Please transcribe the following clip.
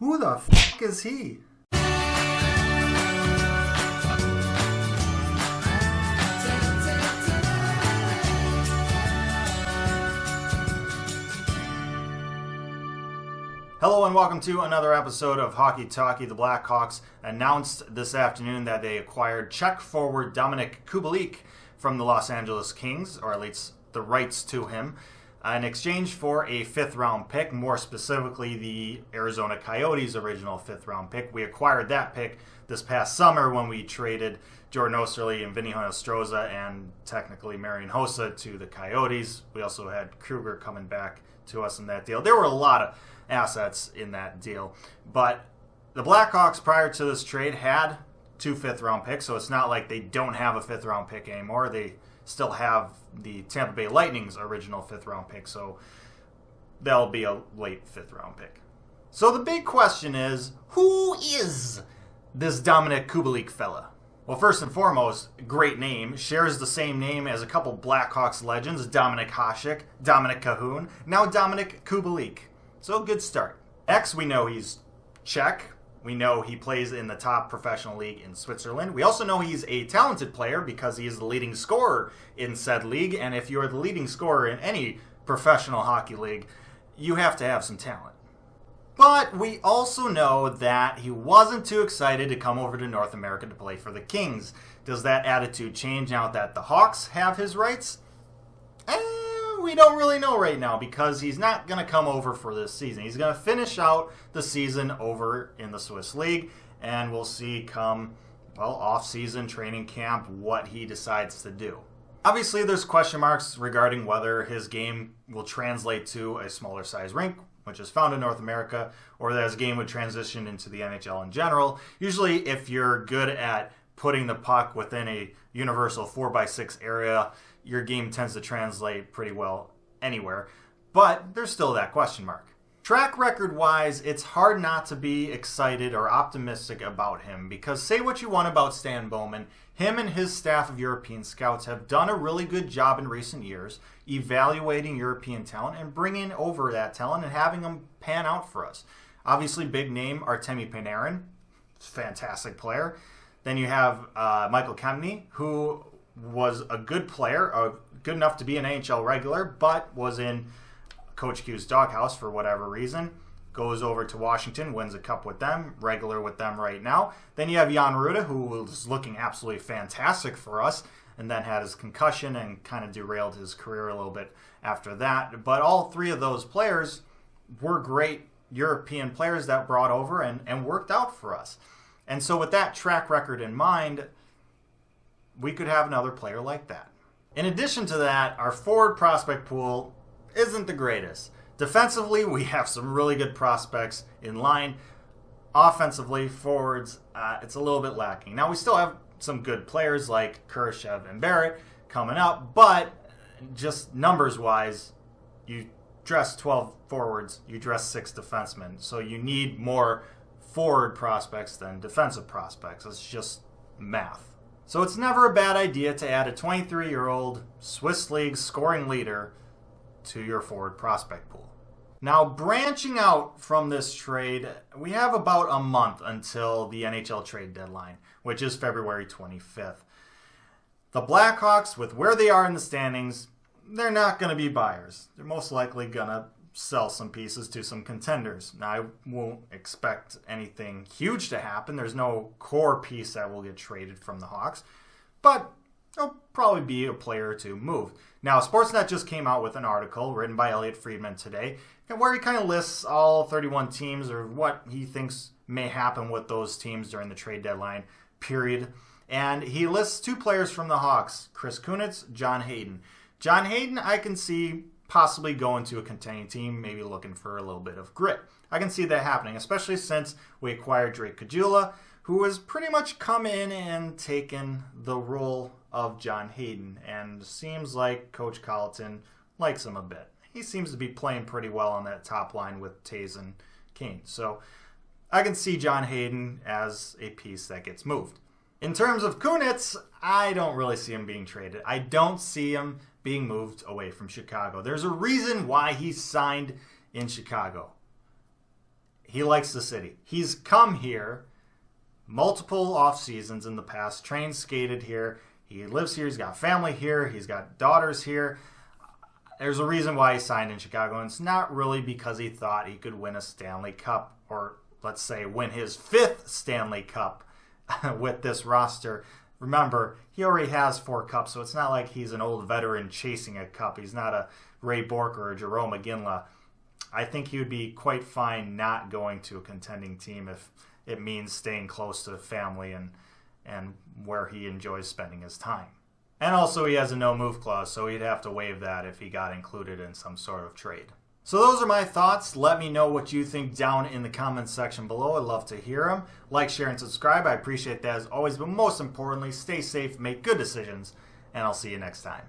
Who the fuck is he? Hello and welcome to another episode of Hockey Talkie. The Blackhawks announced this afternoon that they acquired Czech forward Dominik Kubalik from the Los Angeles Kings, or at least the rights to him, in exchange for a fifth-round pick, more specifically the Arizona Coyotes' original fifth-round pick. We acquired that pick this past summer when we traded Jordan Osterley and Vinny Hinostroza and technically Marian Hossa to the Coyotes. We also had Kruger coming back to us in that deal. There were a lot of assets in that deal, but the Blackhawks prior to this trade had 2 fifth-round picks, so it's not like they don't have a fifth-round pick anymore. They still have the Tampa Bay Lightning's original fifth-round pick, so that'll be a late fifth-round pick. So the big question is, who is this Dominik Kubalik fella? Well, first and foremost, great name. Shares the same name as a couple Blackhawks legends, Dominik Hasek, Dominik Kahun, now Dominik Kubalik. So good start. X, we know he's Czech. We know he plays in the top professional league in Switzerland. We also know he's a talented player because he is the leading scorer in said league. And if you're the leading scorer in any professional hockey league, you have to have some talent. But we also know that he wasn't too excited to come over to North America to play for the Kings. Does that attitude change now that the Hawks have his rights? We don't really know right now because he's not going to come over for this season. He's going to finish out the season over in the Swiss League, and we'll see come, off-season training camp what he decides to do. Obviously, there's question marks regarding whether his game will translate to a smaller size rink, which is found in North America, or that his game would transition into the NHL in general. Usually, if you're good at putting the puck within a universal 4x6 area, your game tends to translate pretty well anywhere, but there's still that question mark. Track record-wise, it's hard not to be excited or optimistic about him because say what you want about Stan Bowman, him and his staff of European scouts have done a really good job in recent years evaluating European talent and bringing over that talent and having them pan out for us. Obviously, big name Artemi Panarin, fantastic player. Then you have Michael Kempny, who was a good player, good enough to be an NHL regular, but was in Coach Q's doghouse for whatever reason. Goes over to Washington, wins a cup with them, regular with them right now. Then you have Jan Rutta, who was looking absolutely fantastic for us, and then had his concussion and kind of derailed his career a little bit after that. But all 3 of those players were great European players that brought over and worked out for us. And so with that track record in mind, we could have another player like that. In addition to that, our forward prospect pool isn't the greatest. Defensively, we have some really good prospects in line. Offensively, forwards, it's a little bit lacking. Now, we still have some good players like Kurashev and Barrett coming up, but just numbers-wise, you dress 12 forwards, you dress 6 defensemen. So you need more forward prospects than defensive prospects. It's just math. So it's never a bad idea to add a 23-year-old Swiss League scoring leader to your forward prospect pool. Now, branching out from this trade, we have about a month until the NHL trade deadline, which is February 25th. The Blackhawks, with where they are in the standings, they're not going to be buyers. They're most likely going to sell some pieces to some contenders. Now, I won't expect anything huge to happen. There's no core piece that will get traded from the Hawks, but there'll probably be a player or 2 moved. Now, Sportsnet just came out with an article written by Elliot Friedman today where he kind of lists all 31 teams or what he thinks may happen with those teams during the trade deadline period. And he lists 2 players from the Hawks, Chris Kunitz, John Hayden. John Hayden, I can see possibly going to a contending team, maybe looking for a little bit of grit. I can see that happening, especially since we acquired Drake Caggiula, who has pretty much come in and taken the role of John Hayden, and seems like Coach Colleton likes him a bit. He seems to be playing pretty well on that top line with Taze and Kane. So I can see John Hayden as a piece that gets moved. In terms of Kunitz, I don't really see him being traded. I don't see him being moved away from Chicago. There's a reason why he signed in Chicago. he likes the city. He's come here multiple off seasons in the past, trained, skated here. He lives here. He's got family here. He's got daughters here. There's a reason why he signed in Chicago, and it's not really because he thought he could win a Stanley Cup, or let's say win his 5th Stanley Cup with this roster. Remember, he already has 4 cups, so it's not like he's an old veteran chasing a cup. He's not a Ray Bourque or a Jerome McGinley. I think he would be quite fine not going to a contending team if it means staying close to family and where he enjoys spending his time. And also he has a no-move clause, so he'd have to waive that if he got included in some sort of trade. So those are my thoughts. Let me know what you think down in the comments section below. I'd love to hear them. Like, share, and subscribe. I appreciate that as always. But most importantly, stay safe, make good decisions, and I'll see you next time.